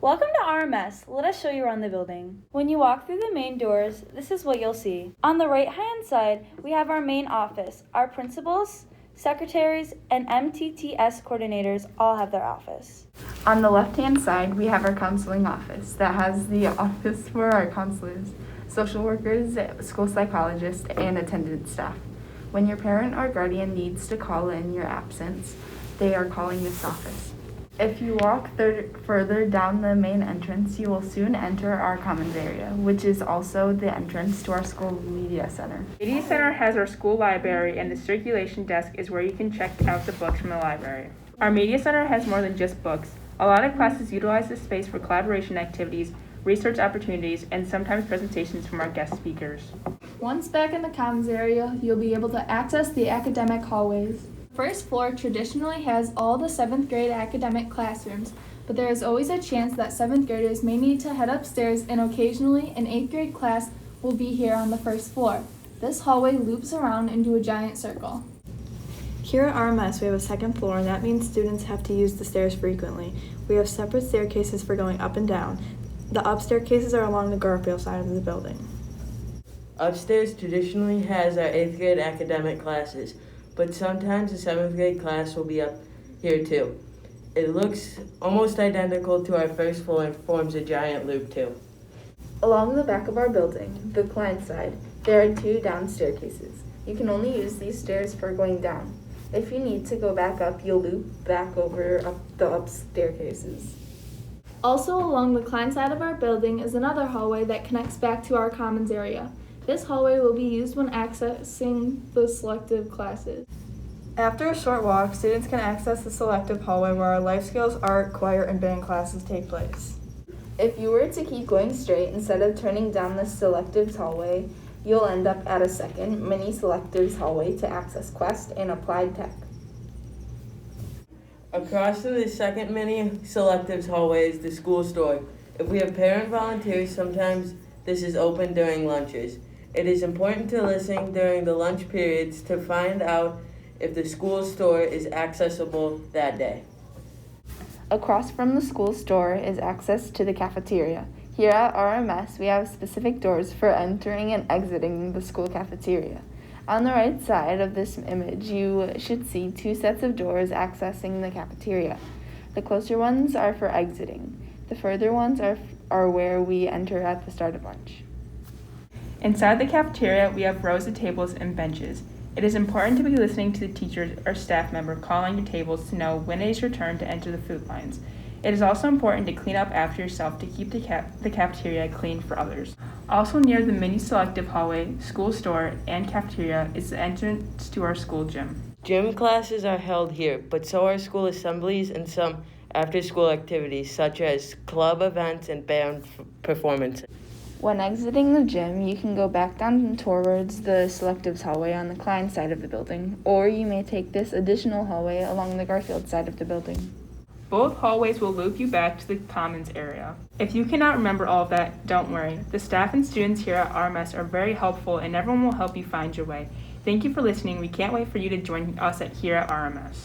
Welcome to RMS. Let us show you around the building. When you walk through the main doors, this is what you'll see. On the right-hand side, we have our main office. Our principals, secretaries, and MTTS coordinators all have their office. On the left-hand side, we have our counseling office that has the office for our counselors, social workers, school psychologists, and attendance staff. When your parent or guardian needs to call in your absence, they are calling this office. If you walk further down the main entrance, you will soon enter our commons area, which is also the entrance to our school media center. Media Center has our school library, and the circulation desk is where you can check out the books from the library. Our Media Center has more than just books. A lot of classes utilize this space for collaboration activities, research opportunities, and sometimes presentations from our guest speakers. Once back in the commons area, you'll be able to access the academic hallways. First floor traditionally has all the 7th grade academic classrooms, but there is always a chance that 7th graders may need to head upstairs, and occasionally an 8th grade class will be here on the first floor. This hallway loops around into a giant circle. Here at RMS, we have a second floor, and that means students have to use the stairs frequently. We have separate staircases for going up and down. The up staircases are along the Garfield side of the building. Upstairs traditionally has our 8th grade academic classes, but sometimes the 7th grade class will be up here too. It looks almost identical to our first floor and forms a giant loop too. Along the back of our building, the client side, there are 2 down staircases. You can only use these stairs for going down. If you need to go back up, you'll loop back over up the up staircases. Also along the client side of our building is another hallway that connects back to our commons area. This hallway will be used when accessing the selective classes. After a short walk, students can access the selective hallway where our life skills, art, choir, and band classes take place. If you were to keep going straight instead of turning down the selectives hallway, you'll end up at a second mini selectives hallway to access Quest and Applied Tech. Across from the second mini selectives hallway is the school store. If we have parent volunteers, sometimes this is open during lunches. It is important to listen during the lunch periods to find out if the school store is accessible that day. Across from the school store is access to the cafeteria. Here at RMS, we have specific doors for entering and exiting the school cafeteria. On the right side of this image, you should see 2 sets of doors accessing the cafeteria. The closer ones are for exiting. The further ones are where we enter at the start of lunch. Inside the cafeteria, we have rows of tables and benches. It is important to be listening to the teachers or staff member calling your tables to know when it is your turn to enter the food lines. It is also important to clean up after yourself to keep the cafeteria clean for others. Also near the mini selective hallway, school store, and cafeteria is the entrance to our school gym. Gym classes are held here, but so are school assemblies and some after-school activities such as club events and band performances. When exiting the gym, you can go back down towards the selectives hallway on the client side of the building, or you may take this additional hallway along the Garfield side of the building. Both hallways will loop you back to the commons area. If you cannot remember all of that, don't worry. The staff and students here at RMS are very helpful, and everyone will help you find your way. Thank you for listening. We can't wait for you to join us here at RMS.